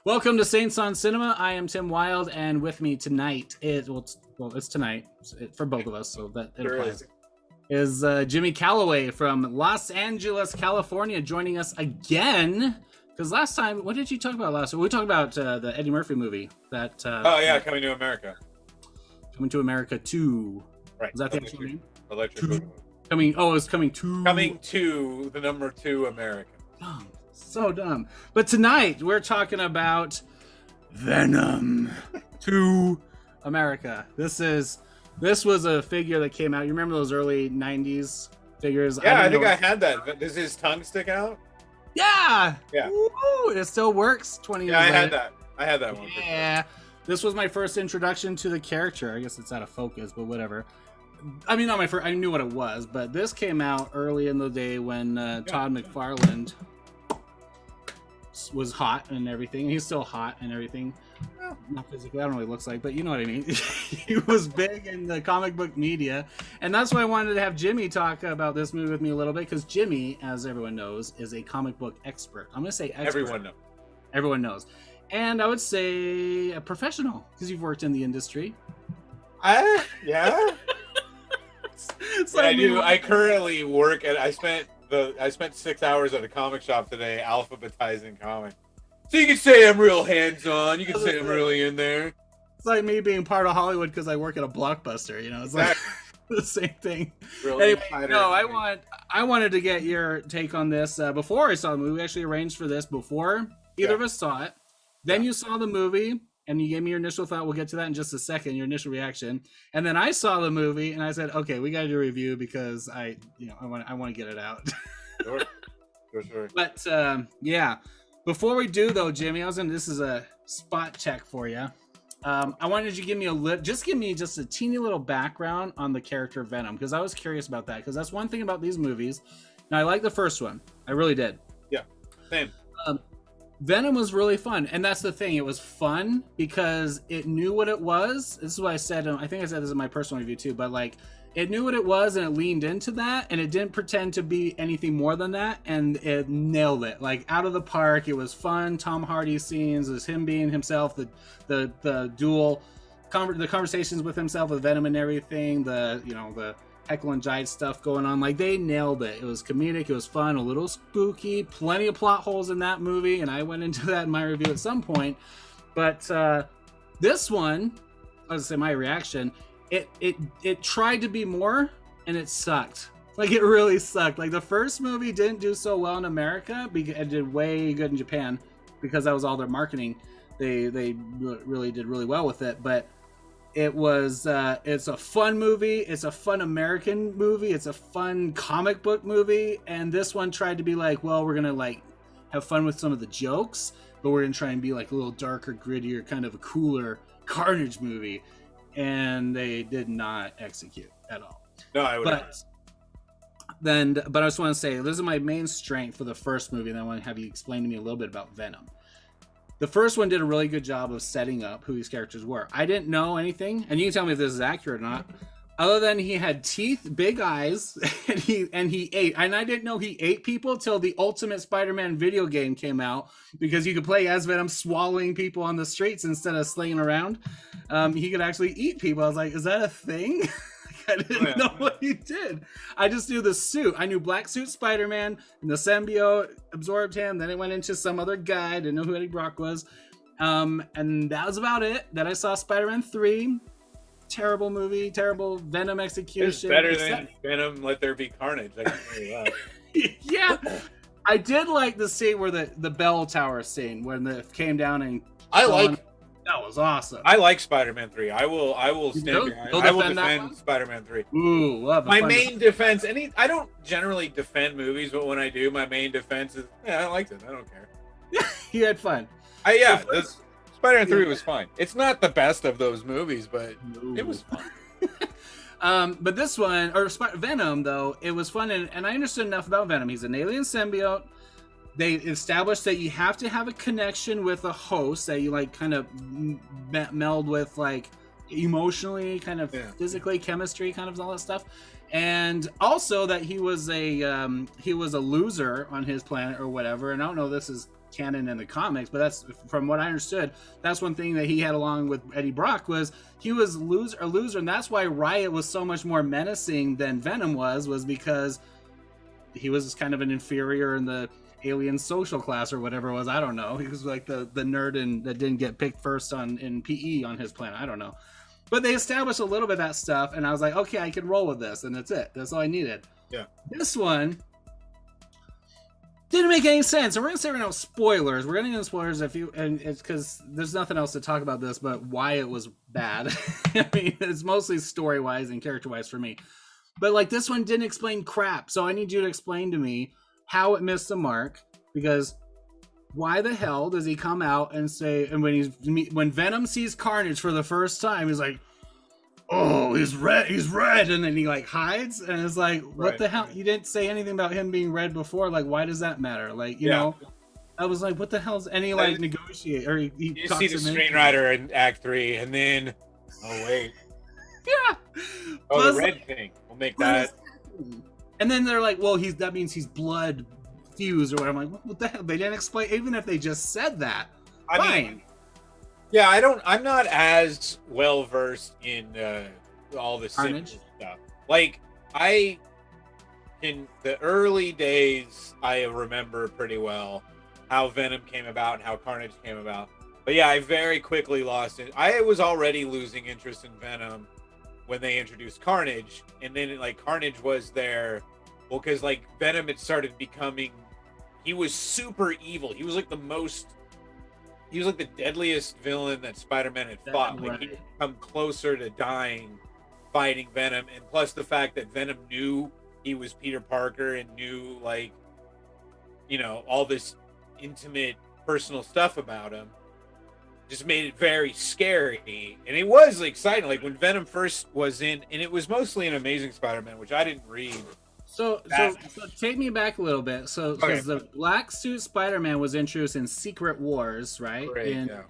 Welcome to Saints on Cinema. I am Tim Wild, and with me tonight is it's tonight for both of us, so that it applies. Is Jimmy Callaway from Los Angeles, California, joining us again? Because last time, what did you talk about last time? We talked about the Eddie Murphy movie that. Coming to America. Coming to America 2. Right. Is that the actual name? Electric Boogaloo. It's coming to. Coming to the number 2 America. Oh, so dumb. But tonight we're talking about Venom to America. This was a figure that came out. You remember those early 90s figures? Yeah, I think I had that. Does his tongue stick out? Yeah. Yeah. Woo! It still works 20 years later. I had that. I had that one. Yeah. This was my first introduction to the character. I guess it's out of focus, but whatever. I mean, not my first. I knew what it was, but this came out early in the day when Todd McFarlane was hot and everything. He's still hot and everything. Well, not physically. I don't know what he looks like, but you know what I mean. He was big in the comic book media, and that's why I wanted to have Jimmy talk about this movie with me a little bit, because Jimmy, as everyone knows, is a comic book expert. I'm going to say expert. Everyone knows. And I would say a professional, because you've worked in the industry. Yeah. I do. I currently work at. I spent 6 hours at a comic shop today, alphabetizing comics. So you could say I'm real hands-on. You could say I'm really in there. It's like me being part of Hollywood because I work at a Blockbuster. You know, it's like the same thing. Really anyway, no, I wanted to get your take on this before I saw the movie. We actually arranged for this before either of us saw it. Then you saw the movie. And you gave me your initial thought. We'll get to that in just a second, your initial reaction. And then I saw the movie and I said, okay, we got to do a review because I want to get it out. Sure. But yeah, before we do though, Jimmy, this is a spot check for you. I wanted you to give me just a teeny little background on the character Venom, because I was curious about that, because that's one thing about these movies. Now, I like the first one. I really did. Yeah, same. Venom was really fun, and that's the thing. It was fun because it knew what it was. This is what I said. I think I said this in my personal review too, but like, it knew what it was and it leaned into that, and it didn't pretend to be anything more than that, and it nailed it. Like, out of the park. It was fun. Tom Hardy scenes, is him being himself, the dual, the conversations with himself with Venom and everything, the Heckle and Jive stuff going on. Like, they nailed it. It was comedic, it was fun, a little spooky, plenty of plot holes in that movie, and I went into that in my review at some point. But this one, I was gonna say my reaction, it tried to be more, and it sucked. Like, it really sucked. Like, the first movie didn't do so well in America, it did way good in Japan because that was all their marketing. They really did really well with it. But it's a fun movie. It's a fun American movie. It's a fun comic book movie. And this one tried to be like, well, we're gonna like have fun with some of the jokes, but we're gonna try and be like a little darker, grittier, kind of a cooler Carnage movie. And they did not execute at all. No, I would. But I just want to say, this is my main strength for the first movie, and I want to have you explain to me a little bit about Venom. The first one did a really good job of setting up who these characters were. I didn't know anything, and you can tell me if this is accurate or not, other than he had teeth, big eyes, and he ate. And I didn't know he ate people till the Ultimate Spider-Man video game came out, because you could play as Venom swallowing people on the streets instead of slinging around. He could actually eat people. I was like, is that a thing? I didn't know what he did. I just knew the suit. I knew Black Suit Spider-Man, and the symbiote absorbed him. Then it went into some other guy. Didn't know who Eddie Brock was. And that was about it. Then I saw Spider-Man 3. Terrible movie. Terrible Venom execution. It's better than Venom Let There Be Carnage. I can tell you that. Yeah. I did like the scene where the bell tower scene, when it came down and... That was awesome. I like Spider-Man 3. I will stand behind. I will defend Spider-Man 3. Ooh, love my main defense. I don't generally defend movies, but when I do, my main defense is, I liked it. I don't care. You had fun. Spider-Man 3 was fine. It's not the best of those movies, but it was fun. But this one, or Venom, though, it was fun, and I understood enough about Venom. He's an alien symbiote. They established that you have to have a connection with a host that you like kind of meld with, like emotionally, kind of physically, chemistry, kind of all that stuff. And also that he was a loser on his planet or whatever. And I don't know, this is canon in the comics, but that's from what I understood. That's one thing that he had along with Eddie Brock was he was a loser, and that's why Riot was so much more menacing than Venom was because he was kind of an inferior in the alien social class or whatever it was. I don't know. He was like the nerd that didn't get picked first in PE on his planet. I don't know. But they established a little bit of that stuff, and I was like, okay, I can roll with this, and that's it. That's all I needed. Yeah. This one didn't make any sense. And we're gonna say right now spoilers. We're gonna get into spoilers and it's because there's nothing else to talk about this, but why it was bad. I mean, it's mostly story wise and character wise for me. But like this one didn't explain crap, so I need you to explain to me how it missed the mark. Because why the hell does he come out and say? And when Venom sees Carnage for the first time, he's like, "Oh, he's red, and then he like hides, and it's like, what the hell? You didn't say anything about him being red before. Like, why does that matter? Like, you know, I was like, what the hell's any like negotiate or he you see the screenwriter in Act 3, and then wait, the red thing. We'll make that. And then they're like, well, that means he's blood fused or whatever. I'm like, what the hell? They didn't explain. Even if they just said that, fine. Mean, yeah, I'm not as well versed in all the Carnage stuff. Like in the early days, I remember pretty well how Venom came about and how Carnage came about. But yeah, I very quickly lost it. I was already losing interest in Venom when they introduced Carnage, and then like Carnage was there. Well, because like Venom had started becoming, he was super evil. He was like the deadliest villain that Spider-Man had fought. Like he'd come closer to dying fighting Venom, and plus the fact that Venom knew he was Peter Parker and knew like, you know, all this intimate personal stuff about him just made it very scary. And it was exciting. Like when Venom first was in, and it was mostly an Amazing Spider-Man, which I didn't read. So take me back a little bit. So because the black suit Spider-Man was introduced in Secret Wars, right?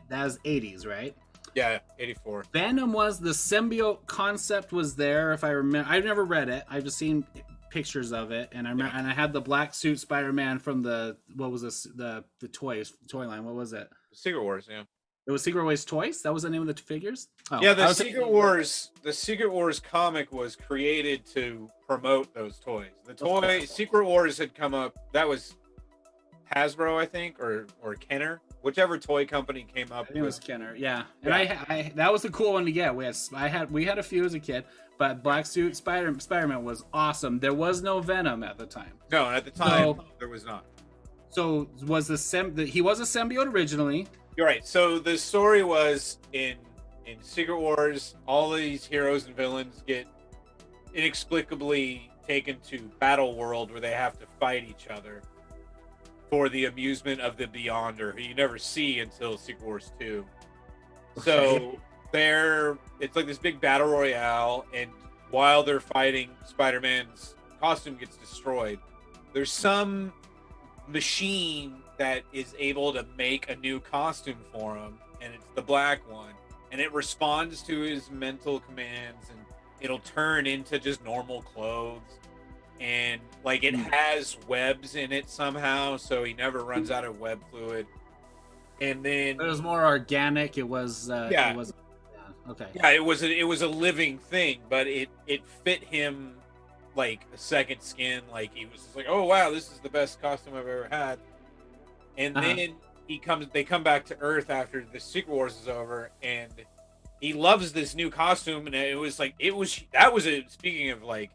That was 80s, right? Yeah, 84. Venom was the symbiote concept was there. If I remember, I've never read it. I've just seen pictures of it, and I remember, and I had the black suit Spider-Man from the toy line. What was it? Secret Wars, yeah. It was Secret Wars Toys? That was the name of the figures? Oh, yeah, the Secret Wars comic was created to promote those toys. Secret Wars had come up, that was Hasbro, I think, or Kenner, whichever toy company came up. I think it was Kenner, yeah. And I that was a cool one to get. We had a few as a kid, but Black Suit Spider-Man was awesome. There was no Venom at the time. No, at the time there was not. So was he was a symbiote originally. You're right. So the story was in Secret Wars, all these heroes and villains get inexplicably taken to Battle World where they have to fight each other for the amusement of the Beyonder, who you never see until Secret Wars 2. So it's like this big battle royale, and while they're fighting, Spider-Man's costume gets destroyed. There's some machine that is able to make a new costume for him, and it's the black one, and it responds to his mental commands, and it'll turn into just normal clothes, and like it has webs in it somehow, so he never runs out of web fluid. And then it was more organic. It was okay. Yeah, it was a living thing, but it fit him like a second skin. Like he was just like, oh wow, this is the best costume I've ever had. And then they come back to Earth after the Secret Wars is over, and he loves this new costume. And speaking of like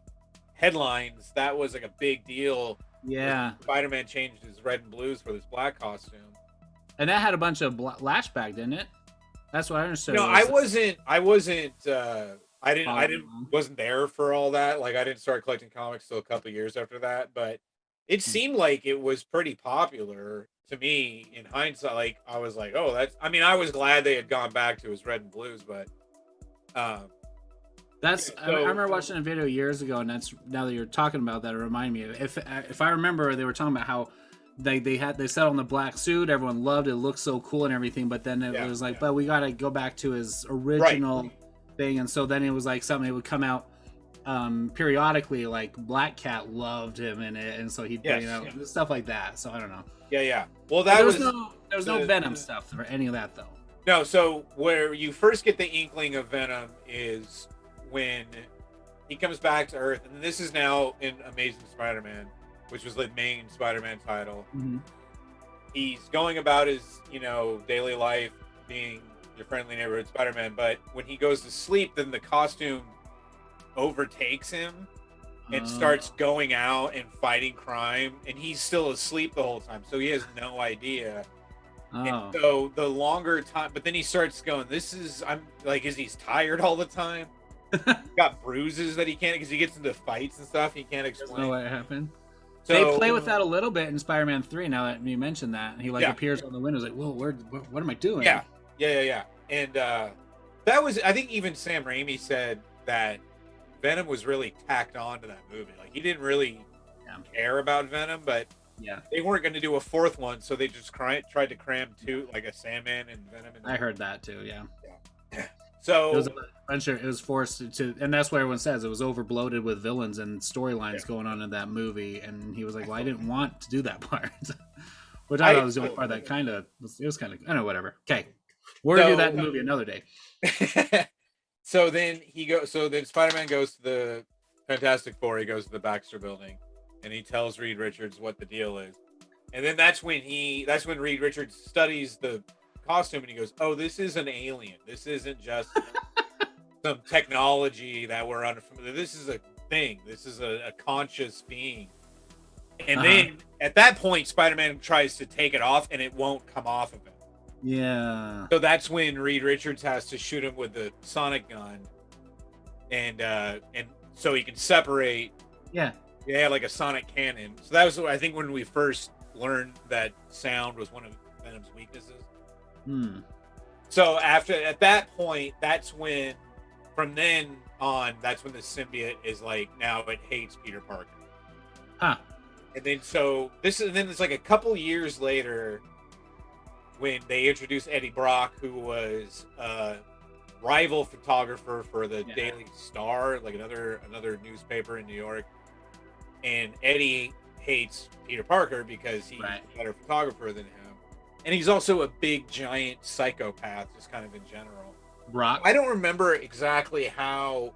headlines, that was like a big deal. Yeah, Spider-Man changed his red and blues for this black costume, and that had a bunch of lashback, didn't it? That's what I understood. No, I wasn't there for all that. Like I didn't start collecting comics till a couple years after that, but it seemed like it was pretty popular to me in hindsight. Like I was like, oh, I was glad they had gone back to his red and blues, but I remember watching a video years ago, and that's, now that you're talking about that, it reminded me of, if I remember, they were talking about how they set on the black suit, everyone loved it, looked so cool and everything, but then it was like, but we got to go back to his original thing. And so then it was like something that would come out periodically, like Black Cat loved him in it, and so he'd Yes, bring out yeah. stuff like that. So I don't know. Yeah. Well, But that was there was no Venom stuff or any of that though. no. So where you first get the inkling of Venom is when he comes back to Earth, and this is now in Amazing Spider-Man, which was the main Spider-Man title. Mm-hmm. He's going about his, daily life, being your friendly neighborhood Spider-Man. But when he goes to sleep, then the costume overtakes him and starts going out and fighting crime, and he's still asleep the whole time, so he has no idea. And so the longer time, but then he starts going, I'm like, is he tired all the time? He's got bruises that he can't, because he gets into fights and stuff he can't explain. Doesn't know what happened. So, they play with that a little bit in Spider-Man 3. Now that you mentioned that, he appears on the windows like, whoa, what am I doing? Yeah. And that was, I think even Sam Raimi said that Venom was really tacked on to that movie. Like, he didn't really care about Venom, but they weren't going to do a fourth one, so they just tried to cram two, like a Sandman and Venom. I heard that too. Yeah. So it was forced to, and that's what everyone says. It was overbloated with villains and storylines going on in that movie, and he was like, "Well, I didn't want to do that part," which I thought was the only part that kind of it was kind of, I don't know, whatever. Okay, we're gonna do that movie another day. So then Spider-Man goes to the Fantastic Four. He goes to the Baxter Building, and he tells Reed Richards what the deal is. And then that's when Reed Richards studies the costume, and he goes, "Oh, this is an alien. This isn't just some technology that we're unfamiliar. This is a thing. This is a conscious being." And then at that point, Spider-Man tries to take it off, and it won't come off of him. Yeah. So that's when Reed Richards has to shoot him with the sonic gun, and so he can separate. Yeah, like a sonic cannon. So that was, I think, when we first learned that sound was one of Venom's weaknesses. So at that point, that's when, from then on, that's when the symbiote is like, now it hates Peter Parker. And then it's like a couple years later when they introduced Eddie Brock, who was a rival photographer for the Daily Star, like another newspaper in New York. And Eddie hates Peter Parker because he's a better photographer than him. And he's also a big, giant psychopath, just kind of in general. Brock? I don't remember exactly how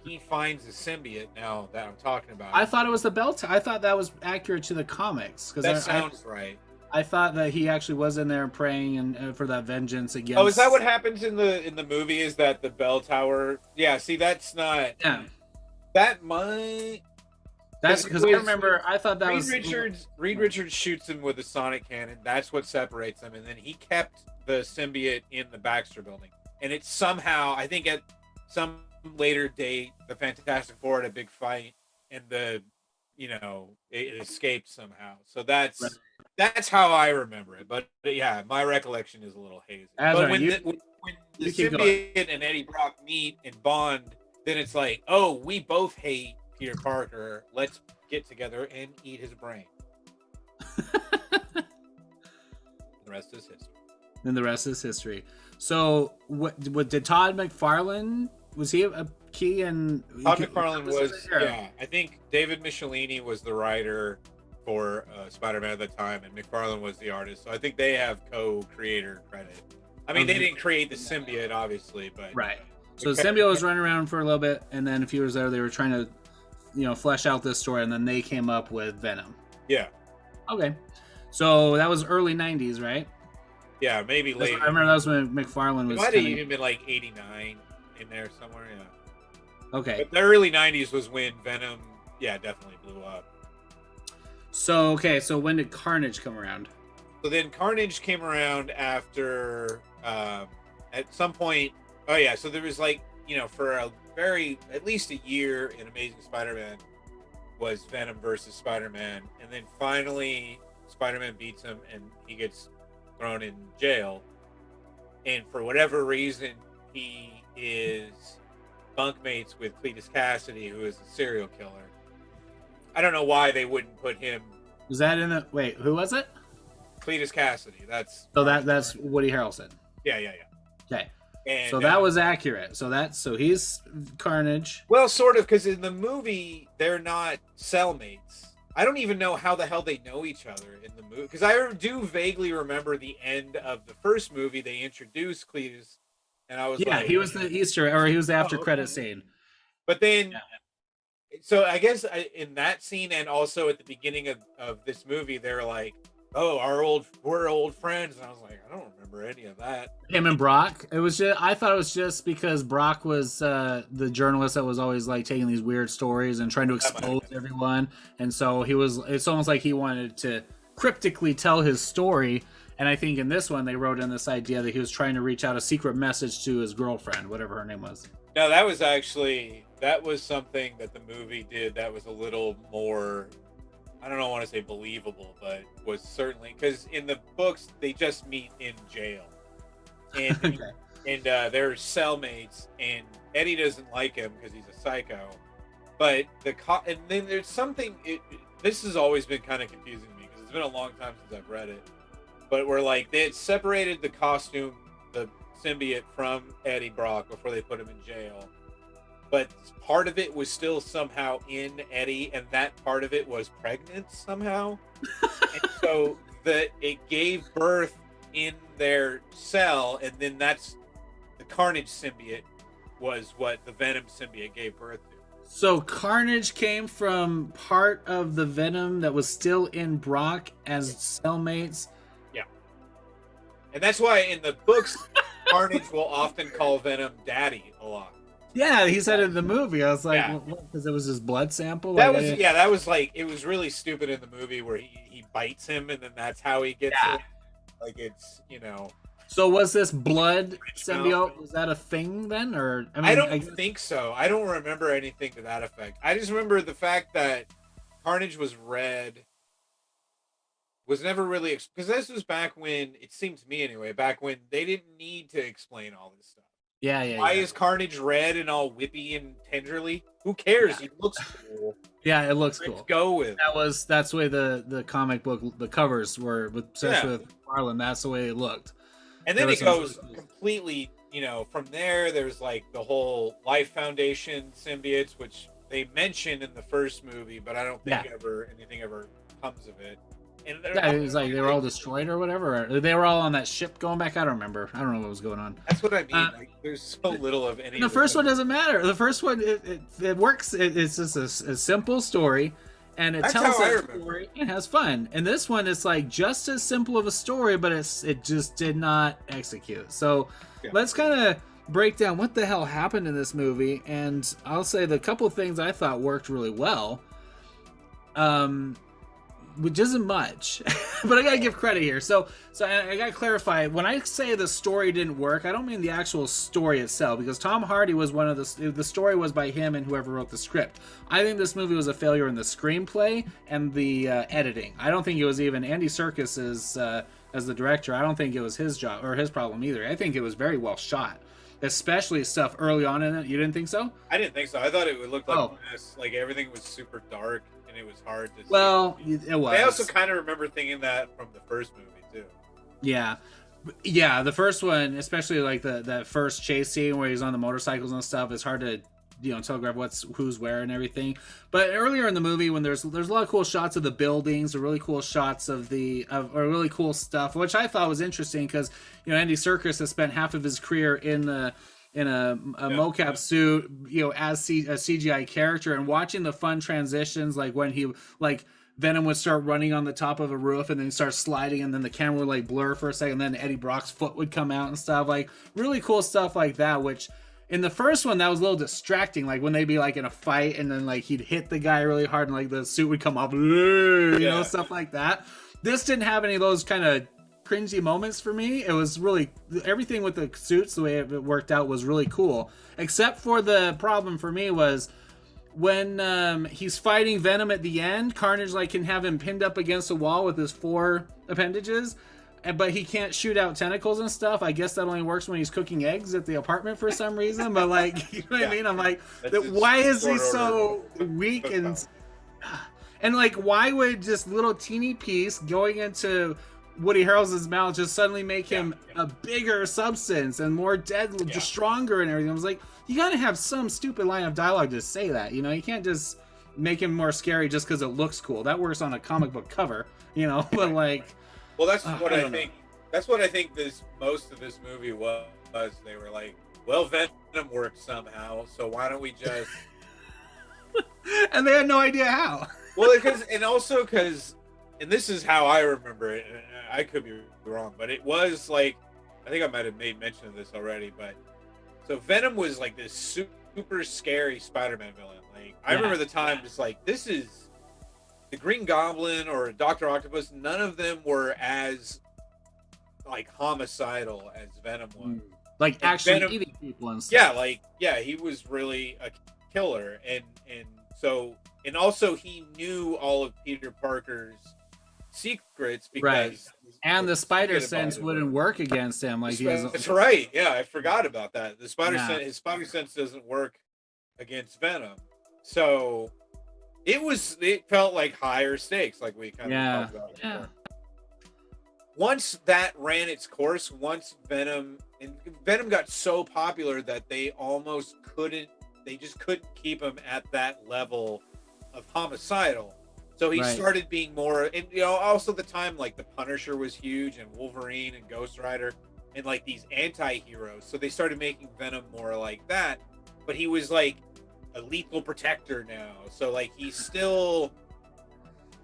he finds the symbiote now that I'm talking about. I thought it was the belt. I thought that was accurate to the comics. That sounds right. I thought that he actually was in there praying and for that vengeance against. Oh, is that what happens in the movie? Is that the bell tower? Yeah. See, that's not. Yeah. That might. That's because I remember. I thought that Reed Richards shoots him with a sonic cannon. That's what separates them, and then he kept the symbiote in the Baxter Building. And it's somehow, I think, at some later date, the Fantastic Four had a big fight, and it escaped somehow. So that's how I remember it. But yeah, my recollection is a little hazy. But when the symbiote and Eddie Brock meet and bond, then it's like, oh, we both hate Peter Parker. Let's get together and eat his brain. The rest is history. Then the rest is history. So, what did Todd McFarlane? Was he a key in? Todd McFarlane was, yeah. I think David Michelini was the writer for Spider-Man at the time, and McFarlane was the artist. So I think they have co-creator credit. I mean, they didn't create the symbiote, obviously, but right. So the symbiote was running around for a little bit, and then a few years later, they were trying to, flesh out this story, and then they came up with Venom. Yeah. Okay. So that was early '90s, right? Yeah, maybe later. I remember that was when McFarlane was. It might have even been like '89 in there somewhere. Yeah. Okay. But the early '90s was when Venom, definitely blew up. So when did Carnage come around? So then Carnage came around after, at some point. Oh yeah, so there was for at least a year in Amazing Spider-Man was Venom versus Spider-Man, and then finally Spider-Man beats him and he gets thrown in jail, and for whatever reason he is bunkmates with Cletus Cassidy, who is a serial killer. I don't know why they wouldn't put him. Was that in the who was it? Cletus Cassidy. That's Woody Harrelson. Yeah. Okay. And So that was accurate. So he's Carnage. well, sort of, because in the movie they're not cellmates. I don't even know how the hell they know each other in the movie, because I do vaguely remember the end of the first movie. They introduced Cletus, and I was Yeah, like, he was the Easter, or he was the after credit okay. scene. But then, Yeah. so I guess in that scene, and also at the beginning of this movie, they're like, "Oh, we're old friends," and I was like, I don't remember any of that. Him and Brock. It was just, I thought it was just because Brock was the journalist that was always like taking these weird stories and trying to expose everyone, and so he was. It's almost like he wanted to cryptically tell his story. And I think in this one they wrote in this idea that he was trying to reach out a secret message to his girlfriend, whatever her name was. No, that was something that the movie did that was a little more, I don't know, want to say believable, but was certainly, because in the books they just meet in jail, and Okay. and they're cellmates, and Eddie doesn't like him because he's a psycho, but and then there's something. This has always been kind of confusing to me because it's been a long time since I've read it, but we're like they had separated the costume, the symbiote, from Eddie Brock before they put him in jail, but part of it was still somehow in Eddie, and that part of it was pregnant somehow. And so it gave birth in their cell, and then that's the Carnage symbiote was what the Venom symbiote gave birth to. So Carnage came from part of the Venom that was still in Brock as cellmates. Yeah. And that's why in the books, Carnage will often call Venom Daddy a lot. Yeah, he said it in the movie. I was like, Yeah. because it was his blood sample. That Like, was that was like, it was really stupid in the movie where he bites him, and then that's how he gets it. Like, it's, So was this blood symbiote? Was that a thing then, or I don't think so. I don't remember anything to that effect. I just remember the fact that Carnage was red. Was never really, because this was back when, it seemed to me anyway, back when they didn't need to explain all this stuff. Yeah. Why is Carnage red and all whippy and tenderly? Who cares? He looks cool. Yeah, it looks cool. Let's go with it. That's the way the comic book, the covers were, especially with Marlon. That's the way it looked. And then it goes completely, from there's like the whole Life Foundation symbiotes, which they mention in the first movie, but I don't think anything ever comes of it. And it was like they were all destroyed or whatever. Or they were all on that ship going back. I don't remember. I don't know what was going on. That's what I mean. Like, there's so little of any. The first one doesn't matter. The first one it works. It's just a simple story, and it tells that story and has fun. And this one is like just as simple of a story, but it just did not execute. So let's kind of break down what the hell happened in this movie. And I'll say the couple things I thought worked really well. Which isn't much, but I gotta give credit here. So I gotta clarify. When I say the story didn't work, I don't mean the actual story itself, because Tom Hardy was one of the story was by him and whoever wrote the script. I think this movie was a failure in the screenplay and the editing. I don't think it was even Andy Serkis as the director. I don't think it was his job or his problem either. I think it was very well shot, especially stuff early on in it. You didn't think so? I didn't think so. I thought it would look like this. Like, everything was super dark. It was hard to see. Well, it was. I also kind of remember thinking that from the first movie too. Yeah, the first one, especially like that first chase scene where he's on the motorcycles and stuff, it's hard to telegraph who's where and everything. But earlier in the movie, when there's a lot of cool shots of the buildings, or really cool shots of really cool stuff, which I thought was interesting because Andy Serkis has spent half of his career in a mocap suit, as a CGI character, and watching the fun transitions, like when Venom would start running on the top of a roof and then start sliding, and then the camera would like blur for a second, and then Eddie Brock's foot would come out and stuff, like really cool stuff like that, which in the first one that was a little distracting, like when they'd be like in a fight and then like he'd hit the guy really hard and like the suit would come off, stuff like that. This didn't have any of those kind of cringy moments for me. It was really, everything with the suits, the way it worked out was really cool, except for the problem for me was when he's fighting Venom at the end. Carnage can have him pinned up against a wall with his 4 appendages, but he can't shoot out tentacles and stuff. I guess that only works when he's cooking eggs at the apartment for some reason, but you know what I mean? I'm like, why is he so weak and why would just little teeny piece going into Woody Harrelson's mouth just suddenly make him a bigger substance and more deadly, just stronger and everything. I was like, you gotta have some stupid line of dialogue to say that, you know? You can't just make him more scary just because it looks cool. That works on a comic book cover, you know? But like, well, that's what I think. That's what I think. Most of this movie was. They were like, well, Venom works somehow, so why don't we just? And they had no idea how. Well, because, and this is how I remember it. And I could be wrong, but it was like, I think I might have made mention of this already. But so Venom was like this super scary Spider-Man villain. Like I remember the time, just like, this is the Green Goblin or Dr. Octopus. None of them were as like homicidal as Venom was. Like actually Venom, eating people and stuff. He was really a killer, and also he knew all of Peter Parker's secrets because and the spider sense wouldn't work against him. Like that's right. Yeah, I forgot about that. The his spider sense doesn't work against Venom, so it felt like higher stakes, like we kind of talked about before. Once that ran its course, Venom got so popular that they just couldn't keep him at that level of homicidal. So he started being more, and also the time like the Punisher was huge, and Wolverine and Ghost Rider, and like these anti-heroes. So they started making Venom more like that, but he was like a lethal protector now. So like he's still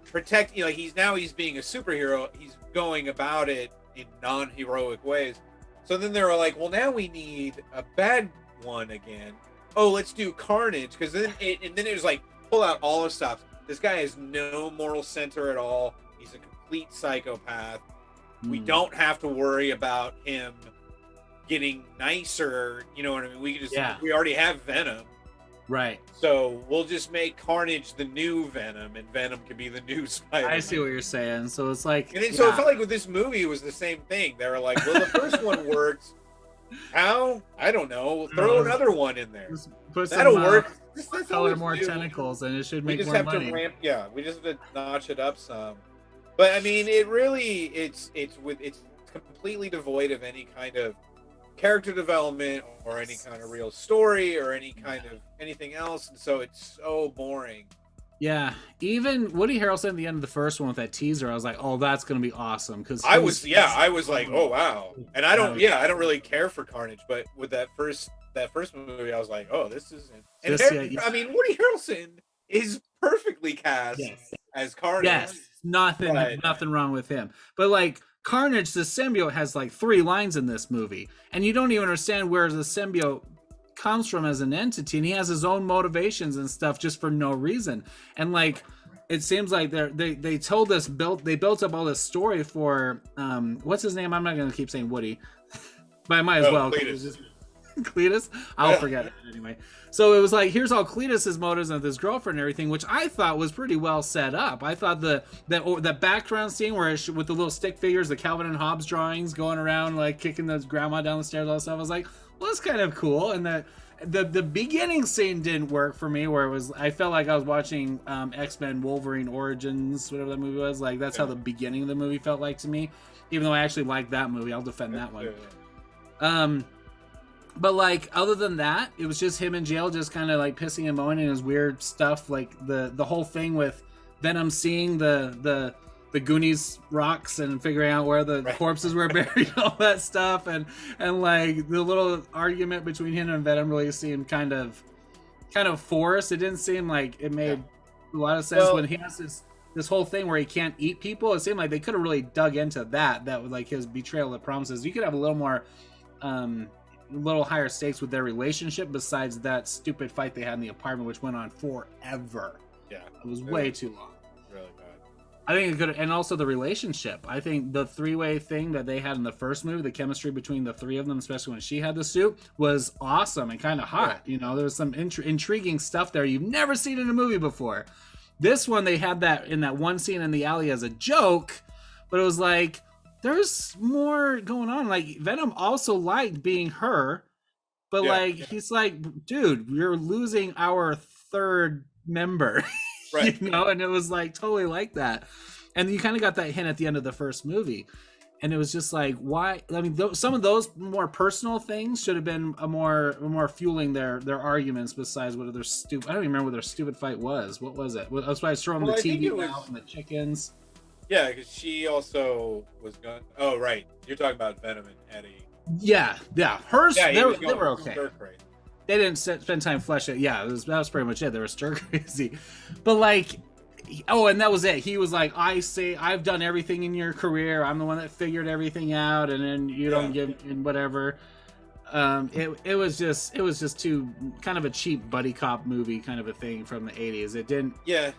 protecting, he's being a superhero. He's going about it in non-heroic ways. So then they were like, well, now we need a bad one again. Oh, let's do Carnage, because then it was like, pull out all the stops. This guy has no moral center at all. He's a complete psychopath. We don't have to worry about him getting nicer. You know what I mean? We already have Venom. Right. So we'll just make Carnage the new Venom, and Venom can be the new Spider-Man. I see what you're saying. So it's like, so it felt like with this movie, it was the same thing. They were like, well, the first one worked. How? I don't know. Throw another one in there. That'll work. Color more tentacles, and it should make more money. We just have to notch it up some. But I mean, it really, it's completely devoid of any kind of character development or any kind of real story or any kind of anything else, and so it's so boring. Yeah, even Woody Harrelson at the end of the first one with that teaser, I was like, "Oh, that's gonna be awesome." Because I was like, "Oh wow!" And I don't really care for Carnage, but with that first movie, I was like, "Oh, this isn't." And I mean, Woody Harrelson is perfectly cast as Carnage. Yes, nothing wrong with him. But like Carnage, the symbiote has like 3 lines in this movie, and you don't even understand where the symbiote comes from as an entity, and he has his own motivations and stuff just for no reason. And like it seems like they built up all this story for what's his name? I'm not gonna keep saying Woody, but I might as well. Cletus? I'll forget it anyway. So it was like, here's all Cletus's motives and his girlfriend and everything, which I thought was pretty well set up. I thought the background scene where with the little stick figures, the Calvin and Hobbes drawings going around like kicking the grandma down the stairs, all that stuff. I was like, well, that's kind of cool. And the beginning scene didn't work for me, where I felt like I was watching X-Men Wolverine Origins, whatever that movie was. Like that's how the beginning of the movie felt like to me, even though I actually liked that movie. I'll defend that one. But like other than that, it was just him in jail, just kind of like pissing and moaning his weird stuff. Like the whole thing with Venom seeing the Goonies rocks and figuring out where the corpses were buried, all that stuff, and like the little argument between him and Venom really seemed kind of forced. It didn't seem like it made a lot of sense when he has this whole thing where he can't eat people. It seemed like they could have really dug into that was like his betrayal of promises. You could have a little more little higher stakes with their relationship besides that stupid fight they had in the apartment, which went on forever. It was way too long. Really bad. I think it could, and also the relationship. I think the 3-way thing that they had in the first movie, the chemistry between the 3 of them, especially when she had the suit, was awesome and kind of hot. There was some intriguing stuff there you've never seen in a movie before. This one, they had that in that one scene in the alley as a joke, but it was like, there's more going on. Like Venom also liked being her, but he's like, dude, we're losing our 3rd member, and it was like totally like that. And you kind of got that hint at the end of the first movie. And it was just like, why? I mean, some of those more personal things should have been a more fueling their arguments. Besides what other stupid, I don't even remember what their stupid fight was. What was it? That's why I was throwing the TV out and the chickens. Yeah, because she also was going. Oh, right. You're talking about Venom and Eddie. Yeah. Hers, Yeah, they were okay. Crazy. They didn't spend time fleshing it. Yeah, that was pretty much it. They were stir crazy, but like. Oh, and that was it. He was like, I say I've done everything in your career. I'm the one that figured everything out, and then you don't give in whatever. It was just too kind of a cheap buddy cop movie kind of a thing from the 80s. It didn't. Yeah,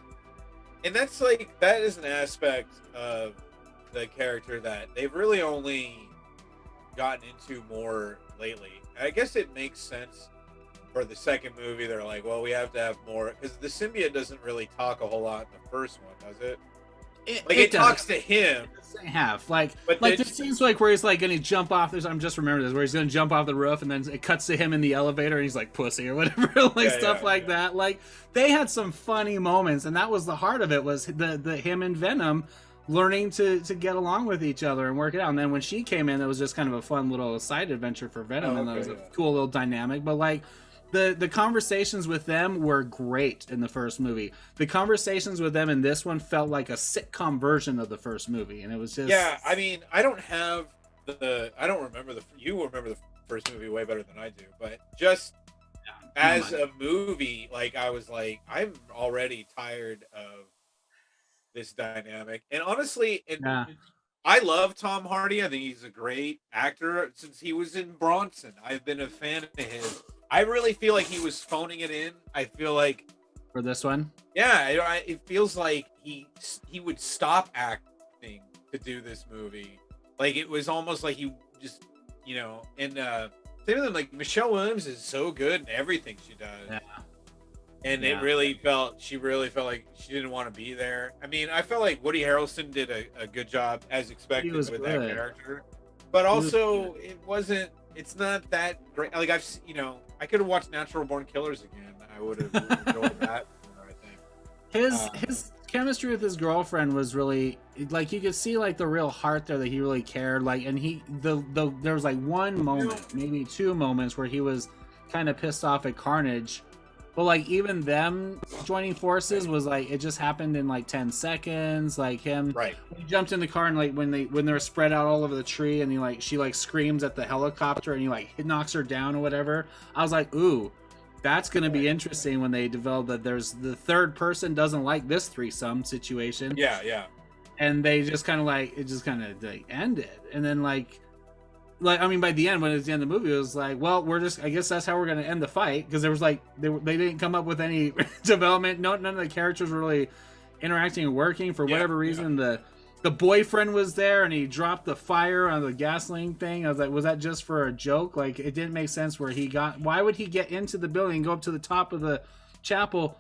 and that's like that is an aspect of the character that they've really only gotten into more lately. I guess it makes sense. For the second movie, they're like, well, we have to have more, because the symbiote doesn't really talk a whole lot in the first one, does it? It talks to him. Like there's scenes like where he's like gonna jump off. I'm just remembering this, where he's gonna jump off the roof, and then it cuts to him in the elevator, and he's like pussy or whatever, that. Like they had some funny moments, and that was the heart of it. Was the him and Venom learning to get along with each other and work it out. And then when she came in, it was just kind of a fun little side adventure for Venom, and that was a cool little dynamic. But like. The conversations with them were great in the first movie. The conversations with them in this one felt like a sitcom version of the first movie, and it was just I mean, I don't remember you remember the first movie way better than I do, but just as a movie, like I was like, I'm already tired of this dynamic, and honestly, I love Tom Hardy. I think he's a great actor since he was in Bronson. I've been a fan of his. I really feel like he was phoning it in. I feel like for this one, it feels like he would stop acting to do this movie. Like it was almost like he just, and same with them. Like Michelle Williams is so good in everything she does, and she really felt like she didn't want to be there. I mean, I felt like Woody Harrelson did a good job as expected with that character, but also it's not that great. Like I could have watched Natural Born Killers again. I would have enjoyed that more, I think. His chemistry with his girlfriend was really like you could see like the real heart there that he really cared. Like, and there was like one moment, maybe two moments where he was kind of pissed off at Carnage. But like even them joining forces was like it just happened in like 10 seconds. Like he jumped in the car and like when they're spread out all over the tree and she screams at the helicopter and he knocks her down or whatever. I was like, ooh, that's gonna be interesting when they develop that there's the third person doesn't like this threesome situation. Yeah. And they just kind of ended, and then like I mean, by the end, when it was the end of the movie, it was like, well, I guess that's how we're going to end the fight. Because there was like, they didn't come up with any development. None of the characters were really interacting and working for whatever reason. The boyfriend was there and he dropped the fire on the gasoline thing. I was like, was that just for a joke? Like, it didn't make sense why would he get into the building and go up to the top of the chapel?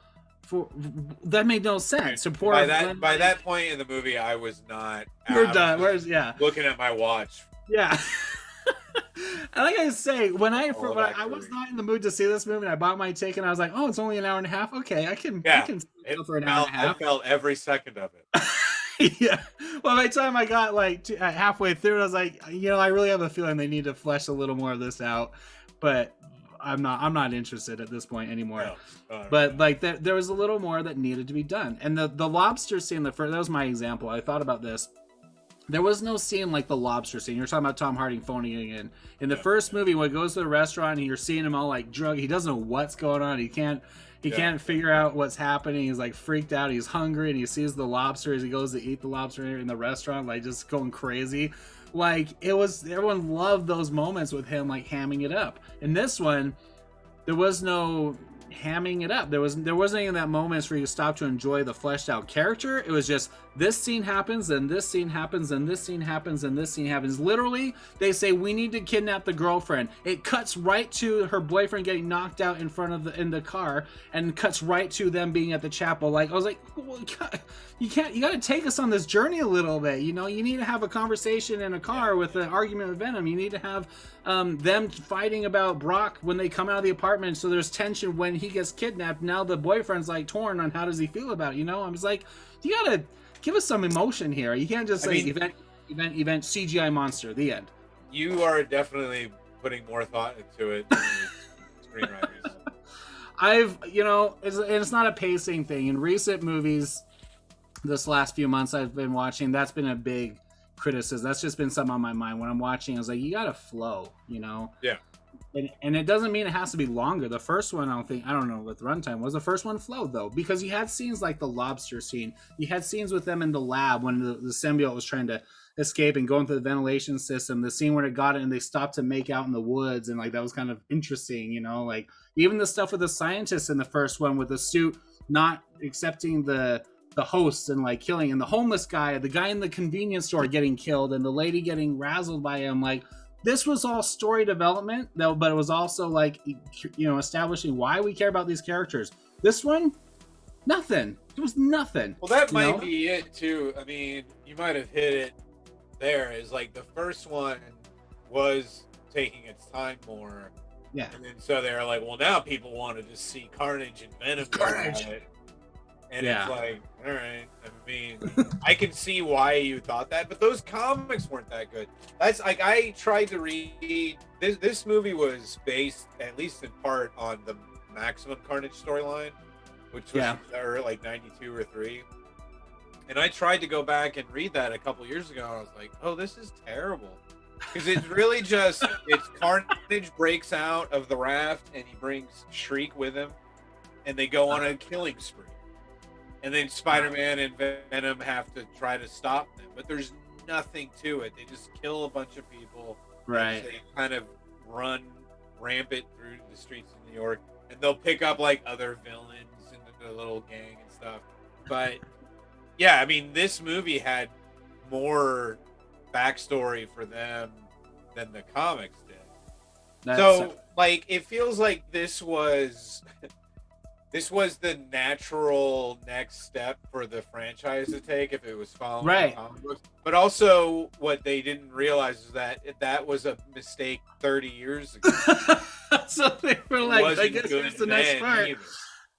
That made no sense. By that point in the movie, I was not. We're done. Looking at my watch. Yeah. And like I say, when I was not in the mood to see this movie, and I bought my ticket, and I was like, "Oh, it's only an hour and a half. Okay, I can stay for an hour and a half." I felt every second of it. Yeah. Well, by the time I got halfway through, I was like, I really have a feeling they need to flesh a little more of this out. But I'm not interested at this point anymore. No. But like there was a little more that needed to be done, and the lobster scene. That was my example. I thought about this. There was no scene like the lobster scene. You're talking about Tom Hardy phoning it in. In the first movie, when he goes to the restaurant and you're seeing him all like drug, he doesn't know what's going on. He can't figure out what's happening. He's like freaked out. He's hungry and he sees the lobster as he goes to eat the lobster in the restaurant, like just going crazy. Like everyone loved those moments with him like hamming it up. In this one, there was no hamming it up. There wasn't any of that moments where you stop to enjoy the fleshed out character. It was just this scene happens and this scene happens and this scene happens and this scene happens. Literally, they say we need to kidnap the girlfriend. It cuts right to her boyfriend getting knocked out in the car and cuts right to them being at the chapel. Like I was like, well, you got to take us on this journey a little bit. You need to have a conversation in a car with an argument with Venom. You need to have them fighting about Brock when they come out of the apartment. So there's tension when he gets kidnapped. Now the boyfriend's like torn on how does he feel about it. I was like, you gotta give us some emotion here. You can't just I say mean, event CGI monster. The end. You are definitely putting more thought into it than the screenwriters. It's not a pacing thing. In recent movies, this last few months I've been watching, that's been a big criticism. That's just been something on my mind when I'm watching. I was like, you gotta flow, Yeah. And it doesn't mean it has to be longer. The first one, I don't know what the runtime was. The first one flowed though, because you had scenes like the lobster scene. You had scenes with them in the lab when the symbiote was trying to escape and go into the ventilation system. The scene where it got it and they stopped to make out in the woods, and like that was kind of interesting, like even the stuff with the scientists in the first one with the suit not accepting the host and like killing, and the homeless guy, the guy in the convenience store getting killed, and the lady getting razzled by him. Like, this was all story development, though, but it was also like, establishing why we care about these characters. This one, nothing. It was nothing. Well, that might be it too. I mean, you might have hit it there. Is like the first one was taking its time more. Yeah. And then so they're like, well, now people want to just see Carnage and Venom. Carnage. And it's like, all right. I mean, I can see why you thought that, but those comics weren't that good. That's like, I tried to read this movie was based, at least in part, on the Maximum Carnage storyline, which was like 92 or 3. And I tried to go back and read that a couple years ago. And I was like, oh, this is terrible. Because it's really just, it's Carnage breaks out of the raft and he brings Shriek with him and they go on a killing spree. And then Spider-Man and Venom have to try to stop them. But there's nothing to it. They just kill a bunch of people. Right. They kind of run rampant through the streets of New York. And they'll pick up like other villains in the little gang and stuff. But yeah, I mean, this movie had more backstory for them than the comics did. Like, it feels like this was the natural next step for the franchise to take if it was following the comic books. But also, what they didn't realize is that was a mistake 30 years ago. So they were like, I guess it's the next part. Either.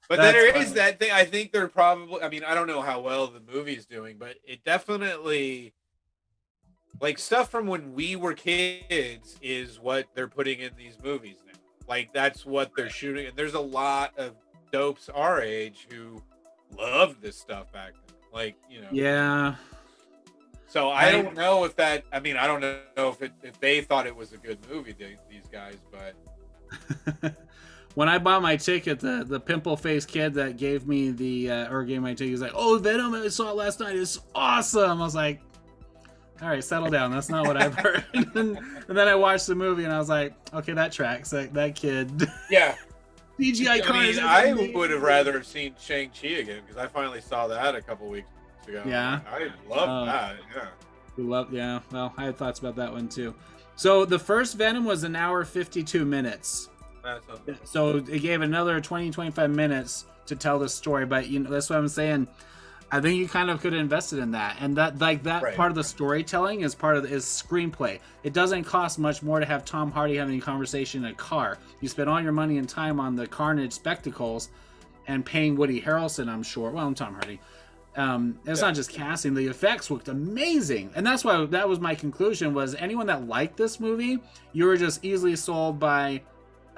But then there is that thing. I think they're probably, I mean, I don't know how well the movie's doing, but it definitely, like, stuff from when we were kids is what they're putting in these movies now. Like, that's what they're shooting. And there's a lot of dopes our age who loved this stuff back then. Like, Yeah. So I don't know if that, I mean, I don't know if they thought it was a good movie, these guys, but... When I bought my ticket, the pimple-faced kid that gave me gave my ticket, was like, "Oh, Venom! I saw it last night. It's awesome." I was like, "All right, settle down. That's not what I've heard." and then I watched the movie, and I was like, "Okay, that tracks. That kid." Yeah. CGI Carnage. I would have rather have seen Shang-Chi again because I finally saw that a couple weeks ago. Yeah. I love that. Yeah. Yeah. Well, I had thoughts about that one too. So the first Venom was an hour 52 minutes. So it gave another 20-25 minutes to tell the story, but that's what I'm saying. I think you kind of could have invested in that, and that part of the storytelling is part of is screenplay. It doesn't cost much more to have Tom Hardy having a conversation in a car. You spend all your money and time on the Carnage spectacles and paying Woody Harrelson, I'm sure. Well, I'm Tom Hardy. It's not just casting. The effects looked amazing, and that's why that was my conclusion. Was anyone that liked this movie, you were just easily sold by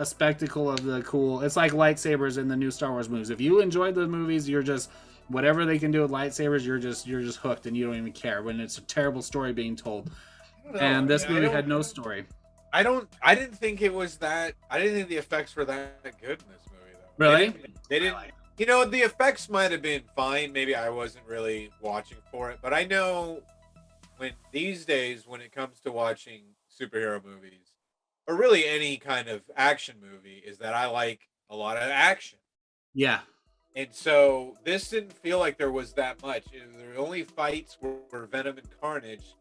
a spectacle of the cool. It's like lightsabers in the new Star Wars movies. If you enjoyed the movies, you're just whatever they can do with lightsabers, you're just hooked, and you don't even care when it's a terrible story being told. And this movie had no story. I didn't think it was that. I didn't think the effects were that good in this movie, though. Really? They didn't. The effects might have been fine. Maybe I wasn't really watching for it, but I know these days when it comes to watching superhero movies, or really any kind of action movie, is that I like a lot of action. Yeah. And so this didn't feel like there was that much. The only fights were Venom and Carnage.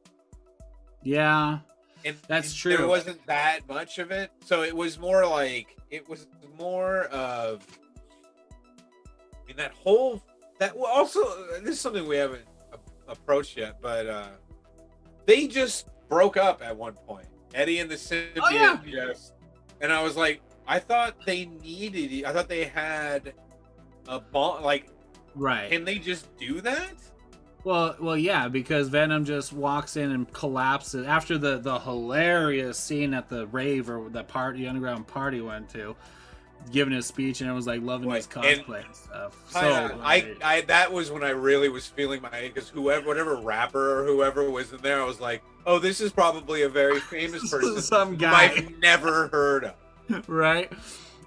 Yeah. And that's true. There wasn't that much of it. So it was more of, I mean, also, this is something we haven't approached yet, but they just broke up at one point. Eddie and the symbiote and I was like, I thought they had a bond. Like, right? Can they just do that? Well, yeah, because Venom just walks in and collapses after the hilarious scene at the rave or the party, underground party went to, giving his speech, and it was like loving his cosplay and stuff. So I that was when I really was feeling my age, because whatever rapper or whoever was in there, I was like, oh, this is probably a very famous person, some guy who I've never heard of. Right.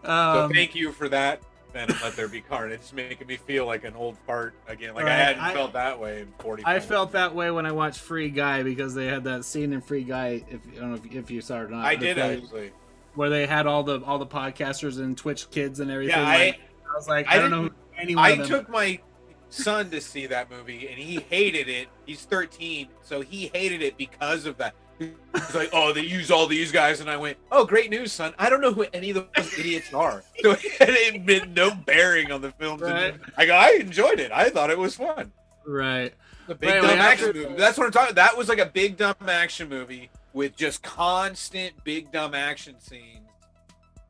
So thank you for that, Venom. Let There Be Carnage. It's making me feel like an old fart again. Like, right. I hadn't felt that way in 40 I felt that way when I watched Free Guy, because they had that scene in Free Guy. I don't know if you saw it or not. I did actually. Where they had all the podcasters and Twitch kids and everything. Yeah, I was like, I don't know who anyone. I took my son to see that movie, and he hated it. He's 13, so he hated it because of that. He's like, oh, they use all these guys, and I went, oh, great news, son. I don't know who any of those idiots are. So it had been no bearing on the films. Right. I enjoyed it. I thought it was fun. Right. The big dumb action movie. That's what I'm talking about. That was like a big dumb action movie with just constant big dumb action scenes,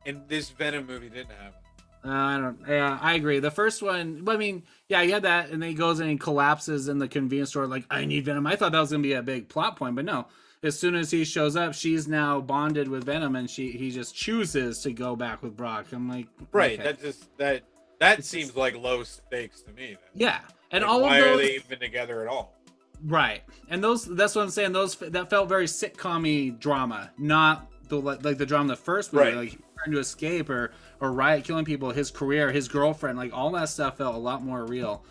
and this Venom movie didn't have it. I don't. Yeah, I agree. The first one, I mean, yeah, you had that, and then he goes and he collapses in the convenience store, like, I need Venom. I thought that was gonna be a big plot point, but no. As soon as he shows up, she's now bonded with Venom, and he just chooses to go back with Brock. I'm like, right. Okay. That seems like low stakes to me. Then. Yeah, and like, all why of those, are they even together at all? Right, and that's what I'm saying. That felt very sitcom-y drama, not the drama in the first movie, right. Like trying to escape or Riot killing people, his career, his girlfriend, like all that stuff felt a lot more real.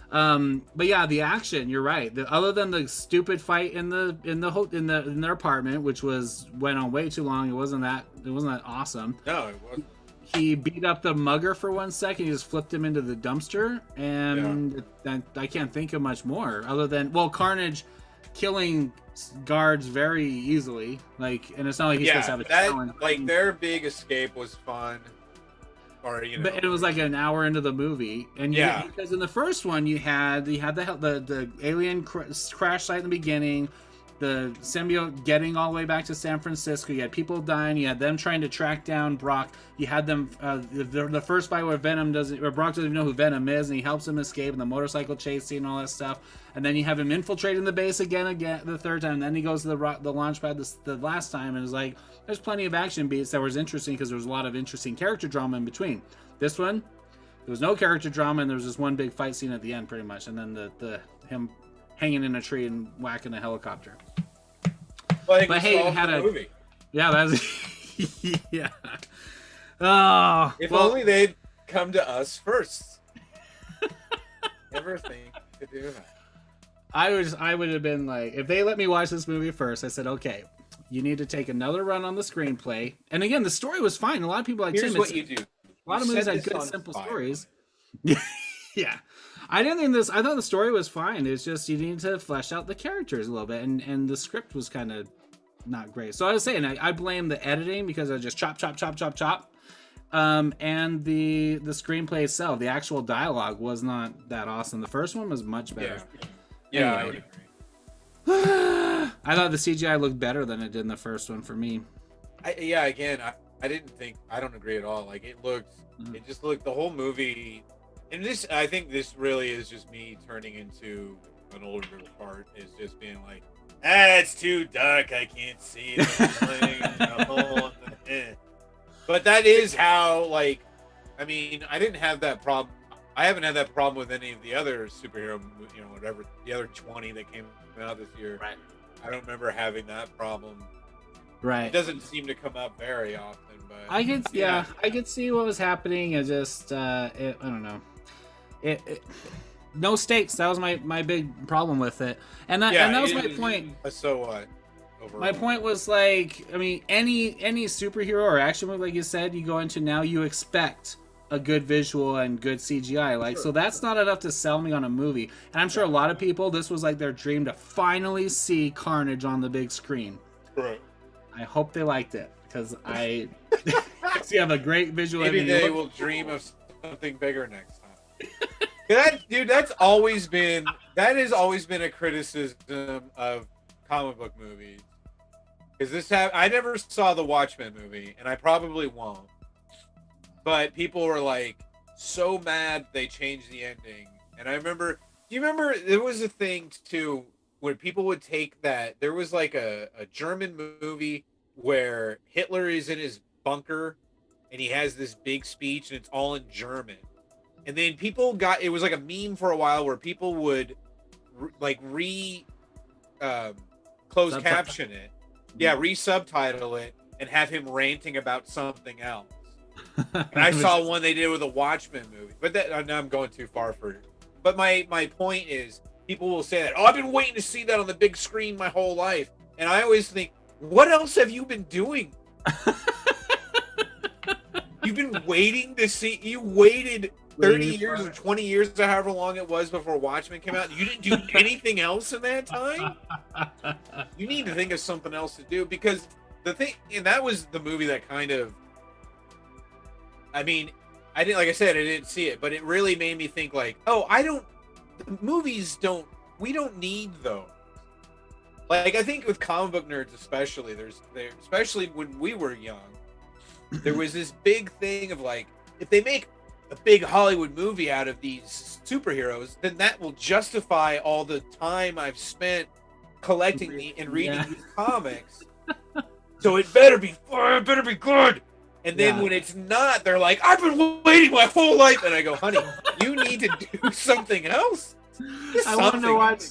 But yeah, the action, you're right. Other than the stupid fight in their apartment, which went on way too long, it wasn't that awesome. No, it wasn't. He beat up the mugger for 1 second. He just flipped him into the dumpster, and I can't think of much more other than, well, Carnage killing guards very easily. Like, and it's not like he's supposed to have a challenge. Like, their big escape was fun. Or, but it was like an hour into the movie, and because in the first one you had the alien crash site in the beginning, the symbiote getting all the way back to San Francisco. You had people dying. You had them trying to track down Brock. You had them the first fight where Brock doesn't even know who Venom is, and he helps him escape, and the motorcycle chase scene and all that stuff. And then you have him infiltrating the base again the third time. And then he goes to the launch pad the last time, and it's like, there's plenty of action beats that was interesting because there was a lot of interesting character drama in between. This one, there was no character drama, and there was just one big fight scene at the end, pretty much, and then the him hanging in a tree and whacking a helicopter. Well, but hey, it had a movie. Yeah, that's yeah. Oh, if only they'd come to us first. Never think to do that. I would have been like, if they let me watch this movie first, I said, okay, you need to take another run on the screenplay. And again, the story was fine. A lot of people like Here's what you do. A lot of movies had good, simple stories. Yeah. I didn't think I thought the story was fine. It's just you need to flesh out the characters a little bit, and the script was kind of not great. So I was saying I blame the editing because I just chop. And the screenplay itself, the actual dialogue was not that awesome. The first one was much better. Yeah, I would agree. I thought the CGI looked better than it did in the first one for me. I don't agree at all. Like, it just looked, the whole movie, and I think this really is just me turning into an older part, is just being like, it's too dark, I can't see it. But that is how, like, I mean, I didn't have that problem. I haven't had that problem with any of the other superhero, whatever, the other 20 that came out this year. Right. I don't remember having that problem. Right. It doesn't seem to come up very often, but I could see what was happening. It just, I don't know. It no stakes. That was my big problem with it, and that was my point. So what? Overall. My point was, like, I mean, any superhero or action movie, like you said, you go into now, you expect a good visual and good CGI, like, so that's not enough to sell me on a movie. And I'm sure a lot of people, this was like their dream to finally see Carnage on the big screen. Right. I hope they liked it, because I see you have a great visual. Maybe they will dream of something bigger next time. That has always been a criticism of comic book movies. Because I never saw the Watchmen movie, and I probably won't. But people were like so mad they changed the ending, and I remember Do you remember there was a thing too where people would take that? There was like a German movie where Hitler is in his bunker and he has this big speech and it's all in German. And then people got it was like a meme for a while where people would closed caption it. Yeah, re-subtitle it and have him ranting about something else. And I saw one they did with a Watchmen movie. But that now I'm going too far for it. But my point is, people will say that, oh, I've been waiting to see that on the big screen my whole life. And I always think, what else have you been doing? You've been waiting to see, you waited 30 years or 20 years or however long it was before Watchmen came out. You didn't do anything else in that time? You need to think of something else to do, because the thing, and that was the movie that kind of, I mean, I didn't, like I said, I didn't see it, but it really made me think like, oh, we don't need those. Like, I think with comic book nerds especially, especially when we were young, there was this big thing of like, if they make a big Hollywood movie out of these superheroes, then that will justify all the time I've spent collecting and reading these comics. So it better be good. And then when it's not, they're like, I've been waiting my whole life. And I go, honey, you need to do something else. I wanted to watch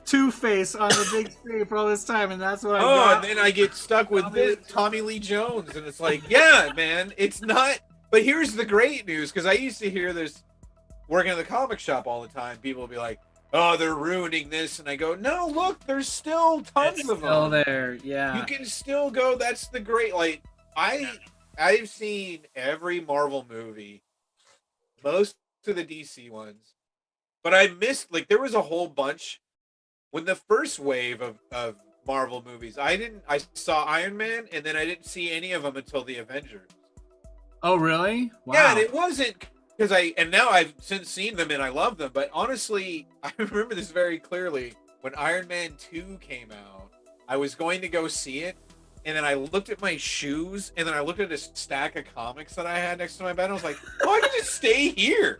Two-Face on the big screen for all this time, and that's what I got. And then I get stuck with this Tommy Lee Jones. And it's like, yeah, man, it's not. But here's the great news, because I used to hear this working at the comic shop all the time. People will be like, oh, they're ruining this. And I go, no, look, there's still tons of them. Still there, yeah. You can still go. That's the great, like, I've seen every Marvel movie, most of the DC ones, but I missed, like, there was a whole bunch when the first wave of Marvel movies. I saw Iron Man, and then I didn't see any of them until the Avengers. Oh, really? Wow. Yeah, and it wasn't because and now I've since seen them and I love them, but honestly, I remember this very clearly. When Iron Man 2 came out, I was going to go see it. And then I looked at my shoes, and then I looked at a stack of comics that I had next to my bed. And I was like, oh, I can just stay here.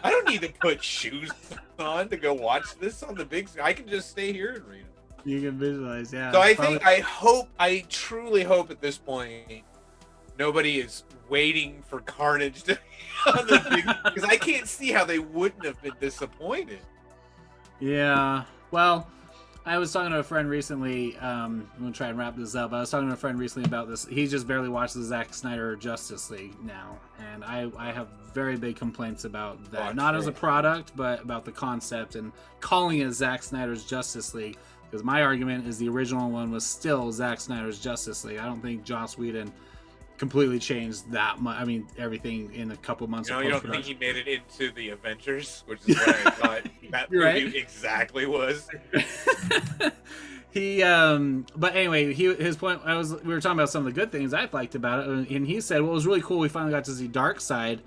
I don't need to put shoes on to go watch this on the big screen. I can just stay here and read it. You can visualize, yeah. So I truly hope at this point, nobody is waiting for Carnage to be on the big, because I can't see how they wouldn't have been disappointed. Yeah, well, I was talking to a friend recently. I'm going to try and wrap this up. I was talking to a friend recently about this. He just barely watched the Zack Snyder Justice League now. And I have very big complaints about that. Not as a product, but about the concept and calling it Zack Snyder's Justice League. Because my argument is the original one was still Zack Snyder's Justice League. I don't think Joss Whedon completely changed that much. I mean, everything in a couple months of post-production. You don't think he made it into the Avengers, which is what I thought that movie exactly was. But anyway, his point. We were talking about some of the good things I liked about it, and he said, "Well, it was really cool. We finally got to see Darkseid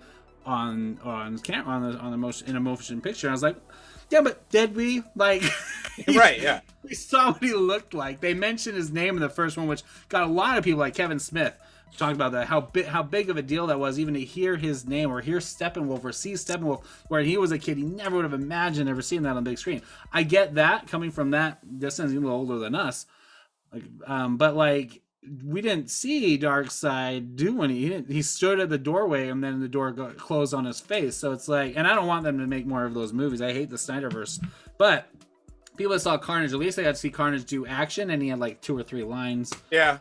on camera in a motion picture." And I was like, "Yeah, but did we like?" Right? Yeah. We saw what he looked like. They mentioned his name in the first one, which got a lot of people, like Kevin Smith, talking about that, how big of a deal that was, even to hear his name or hear Steppenwolf or see Steppenwolf, where he was a kid. He never would have imagined ever seeing that on the big screen. I get that coming from that distance, he's a little older than us. But like, we didn't see Darkseid do anything. He stood at the doorway and then the door closed on his face. So it's like, and I don't want them to make more of those movies. I hate the Snyderverse, but people that saw Carnage, at least they got to see Carnage do action, and he had like 2 or 3 lines. Yeah.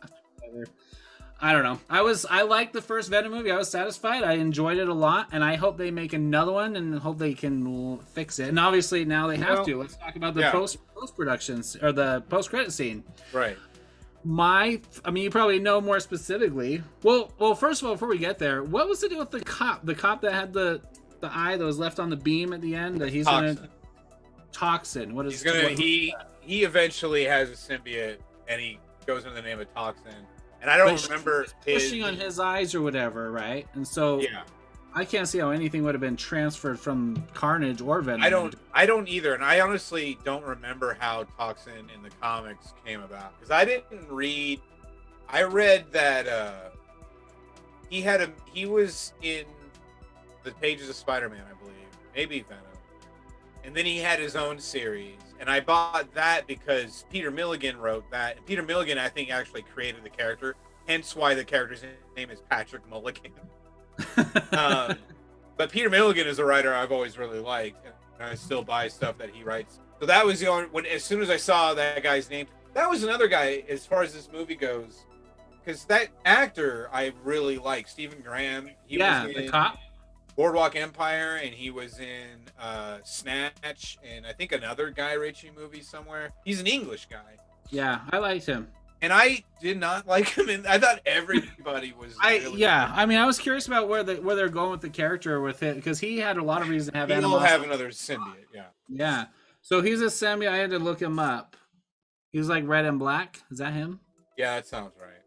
I don't know. I liked the first Venom movie. I was satisfied. I enjoyed it a lot, and I hope they make another one and hope they can fix it. And obviously now they have to. Let's talk about the post-productions or the post-credit scene. Right. I mean, you probably know more specifically. Well, first of all, before we get there, what was the deal with the cop? The cop that had the eye that was left on the beam at the end? That he's Toxin. What is? He eventually has a symbiote, and he goes in the name of Toxin. And I don't remember pushing on his eyes or whatever, right? And so I can't see how anything would have been transferred from Carnage or Venom. I don't either, and I honestly don't remember how Toxin in the comics came about, because I didn't read. I read that he was in the pages of Spider-Man, I believe, maybe Venom, and then he had his own series, and I bought that because Peter Milligan wrote that. And Peter Milligan, I think, actually created the character, hence why the character's name is Patrick Mulligan. But Peter Milligan is a writer I've always really liked, and I still buy stuff that he writes. So that was the only when. As soon as I saw that guy's name, that was another guy as far as this movie goes, because that actor I really like, Stephen Graham. He was in the cop. Boardwalk Empire, and he was in Snatch, and I think another Guy Ritchie movie somewhere. He's an English guy. Yeah, I liked him. And I did not like him, and I thought everybody was. I mean, I was curious about where they're going with the character with it, because he had a lot of reason to have animals. He'll have another symbiote, yeah. Yeah. So he's a symbiote. I had to look him up. He was like red and black. Is that him? Yeah, that sounds right.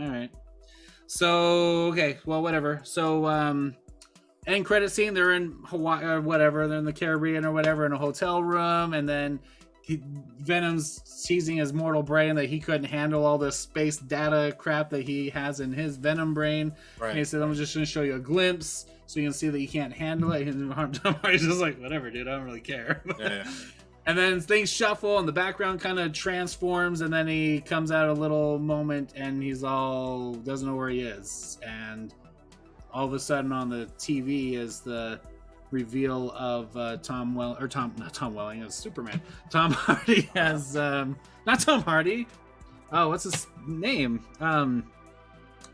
All right. So okay, well, whatever. So end credit scene. They're in Hawaii or whatever. They're in the Caribbean or whatever in a hotel room, and then Venom's seizing his mortal brain that he couldn't handle all this space data crap that he has in his Venom brain. Right. And he said, "I'm just going to show you a glimpse so you can see that you can't handle it." And he's just like, "Whatever, dude. I don't really care." Yeah. And then things shuffle, and the background kind of transforms, and then he comes out a little moment, and he's all doesn't know where he is, and all of a sudden on the TV is the reveal of Tom Hardy as not Tom Hardy. Oh, what's his name?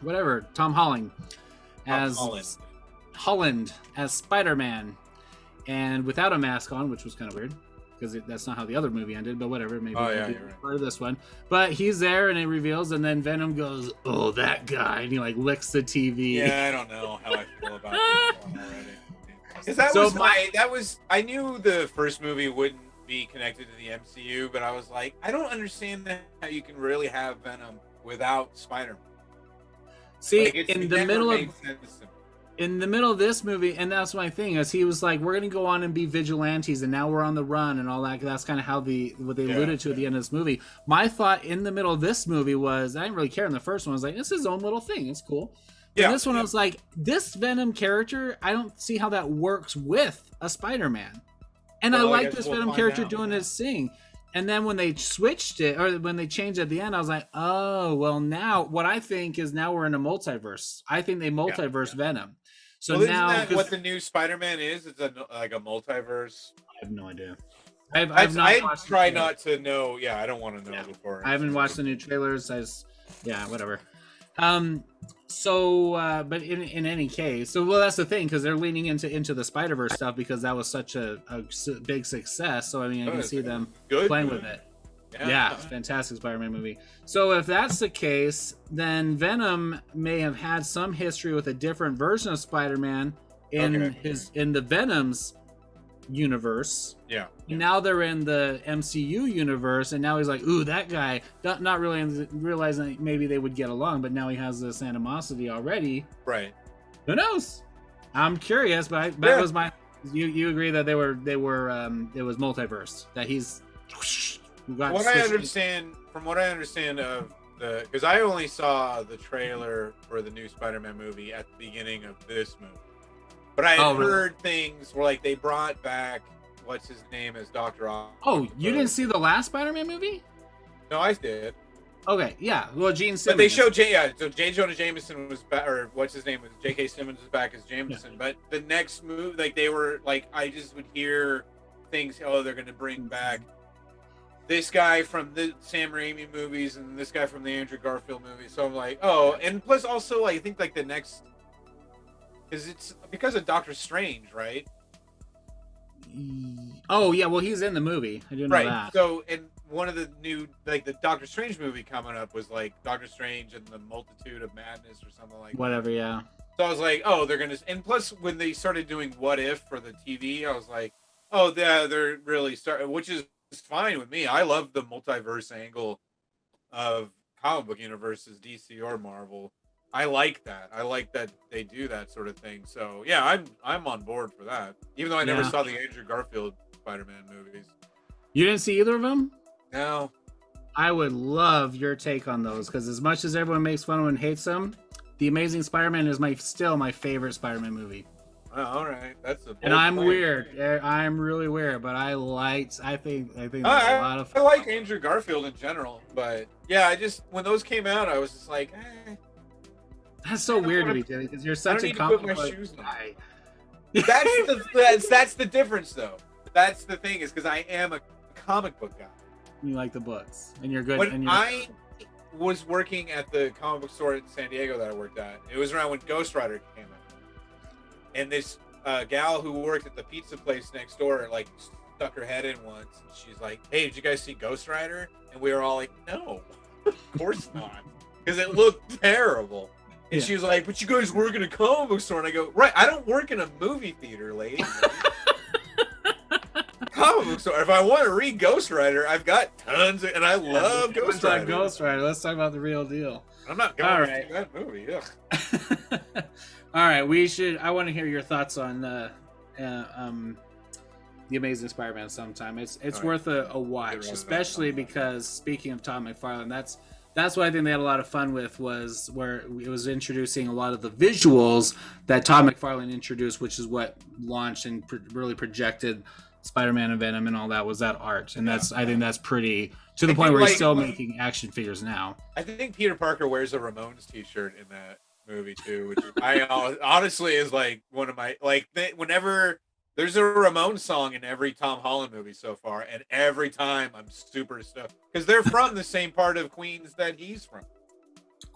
Whatever. Tom Holland as Holland as Spider-Man, and without a mask on, which was kind of weird because that's not how the other movie ended. But whatever, maybe you're right. Part of this one. But he's there, and it reveals, and then Venom goes, "Oh, that guy," and he like licks the TV. Yeah, I don't know how I feel about this one already. Because I knew the first movie wouldn't be connected to the MCU, but I was like, I don't understand how you can really have Venom without Spider-Man. See, in the middle of this movie, and that's my thing, is he was like, we're gonna go on and be vigilantes, and now we're on the run and all that. That's kind of how what they alluded to at the end of this movie. My thought in the middle of this movie was, I didn't really care in the first one. I was like, it's his own little thing. It's cool. And this one, I was like, this Venom character, I don't see how that works with a Spider-Man. And I like this Venom character doing his thing. And then when they switched it, or when they changed it at the end, I was like, oh, well, now what I think is now we're in a multiverse. I think they multiverse Venom. So now, isn't that what the new Spider-Man is? It's like a multiverse. I have no idea. I try not to know. Yeah, I don't want to know before. I haven't watched the new trailers. Whatever. But in any case, that's the thing, because they're leaning into the Spider-Verse stuff because that was such a big success. So I mean, I can see them playing with it. Yeah, it's a fantastic Spider-Man movie. So if that's the case, then Venom may have had some history with a different version of Spider-Man in the Venom's universe. Yeah. Now they're in the MCU universe, and now he's like, ooh, that guy. Not really realizing that maybe they would get along, but now he has this animosity already. Right. Who knows? I'm curious, but that was my. You agree that they were it was multiverse, that he's. From what I understand of because I only saw the trailer for the new Spider-Man movie at the beginning of this movie. But I had heard things where, like, they brought back what's his name as Dr. Octopus. Oh, you didn't see the last Spider-Man movie? No, I did. Okay, yeah. Well, Gene Simmons. But they showed so J. Jonah Jameson was back, or what's his name was J.K. Simmons was back as Jameson. Yeah. But the next movie, like, they were like, I just would hear things. Oh, they're going to bring back this guy from the Sam Raimi movies and this guy from the Andrew Garfield movies. So I'm like, oh, and plus also, like, I think like the next. Because it's because of Doctor Strange, right? Oh yeah, well he's in the movie. I do know that. So, and one of the new, like the Doctor Strange movie coming up was like Doctor Strange and the Multitude of Madness or something like that. Whatever, yeah. So I was like, oh, they're gonna, and plus when they started doing What If for the TV, I was like, oh yeah, they're really starting, which is fine with me. I love the multiverse angle of comic book universes, DC or Marvel. I like that. I like that they do that sort of thing. So yeah, I'm on board for that. Even though I never saw the Andrew Garfield Spider-Man movies. You didn't see either of them? No. I would love your take on those, because as much as everyone makes fun of and hates them, The Amazing Spider-Man is still my favorite Spider-Man movie. Well, all right, that's a bold And I'm claim. weird. I'm really weird, but I think there's a lot of I like Andrew Garfield in general, but yeah, when those came out, I was just like, that's so weird to me, Jimmy, because you're such a comic book guy. That's the difference, though. That's the thing, is because I am a comic book guy. You like the books, and you're good. When I was working at the comic book store in San Diego that I worked at, it was around when Ghost Rider came out, and this gal who worked at the pizza place next door like stuck her head in once, and she's like, "Hey, did you guys see Ghost Rider?" And we were all like, "No, of course not," because it looked terrible. And she was like, "But you guys work in a comic book store," and I go, "Right, I don't work in a movie theater, lady." Comic book store. If I want to read Ghost Rider, I've got tons of, and I love Ghost Rider. Let's talk about the real deal. I'm not going to see that movie. All right, I want to hear your thoughts on the Amazing Spider-Man sometime. It's worth a watch, especially because, speaking of Todd McFarlane, that's what I think they had a lot of fun with, was where it was introducing a lot of the visuals that Todd McFarlane introduced, which is what launched and really projected Spider-Man and Venom and all that, was that art. And I think that's pretty, to the point where he's still making action figures now. I think Peter Parker wears a Ramones t-shirt in that movie too, which I honestly is like one of my, like, whenever there's a Ramones song in every Tom Holland movie so far, and every time I'm super stoked because they're from the same part of Queens that he's from.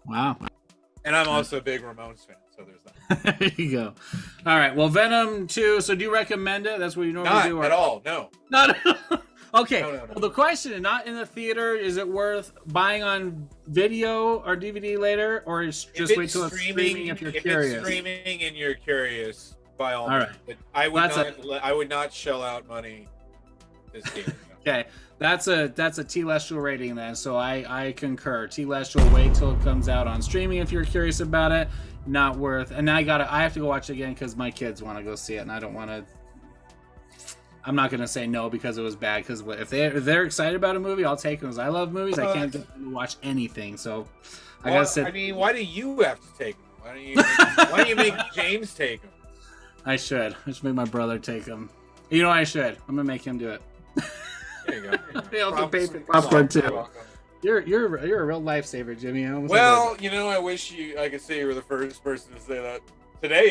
Wow. And I'm also a big Ramones fan, so there's that. There you go. All right. Well, Venom 2. So do you recommend it? That's what you normally do? Not at all. No. Not okay. No. Well, the question is not in the theater. Is it worth buying on video or DVD later, or just wait till it's streaming if you're curious? If it's streaming and you're curious, by all means. Right. But I would not shell out money this game. Okay. That's a T-Lestial rating then, so I concur. T-Lestial, wait till it comes out on streaming if you're curious about it. Not worth. And I have to go watch it again because my kids want to go see it, and I don't want to. I'm not going to say no because it was bad. Because if they're excited about a movie, I'll take them. Because I love movies. I can't get them to watch anything. So I gotta sit. I mean, why do you have to take them? Why don't you make James take them? I should make my brother take them. You know, I should. I'm gonna make him do it. There you go. He also pays for popcorn too. You're a real lifesaver, Jimmy. Well, I wish I could say you were the first person to say that today.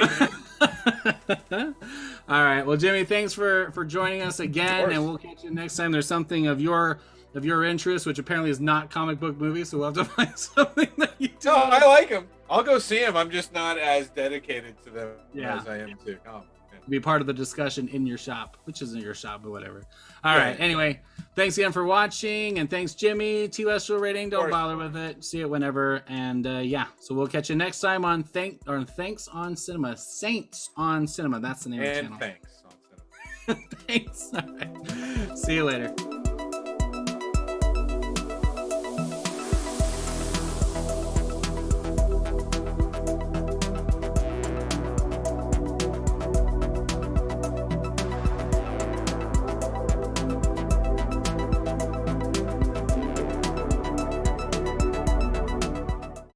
All right. Well, Jimmy, thanks for joining us again, and we'll catch you next time. There's something of your interest, which apparently is not comic book movies, so we'll have to find something that you do. No, I like them. I'll go see them. I'm just not as dedicated to them as I am to comics. Be part of the discussion in your shop, which isn't your shop, but whatever. All right. Anyway, thanks again for watching, and thanks, Jimmy. T-Lestial rating. Don't bother with it. See it whenever, and so we'll catch you next time on Thanks on Cinema. Saints on Cinema. That's the name of the channel. Thanks on Cinema. Thanks. All right. See you later.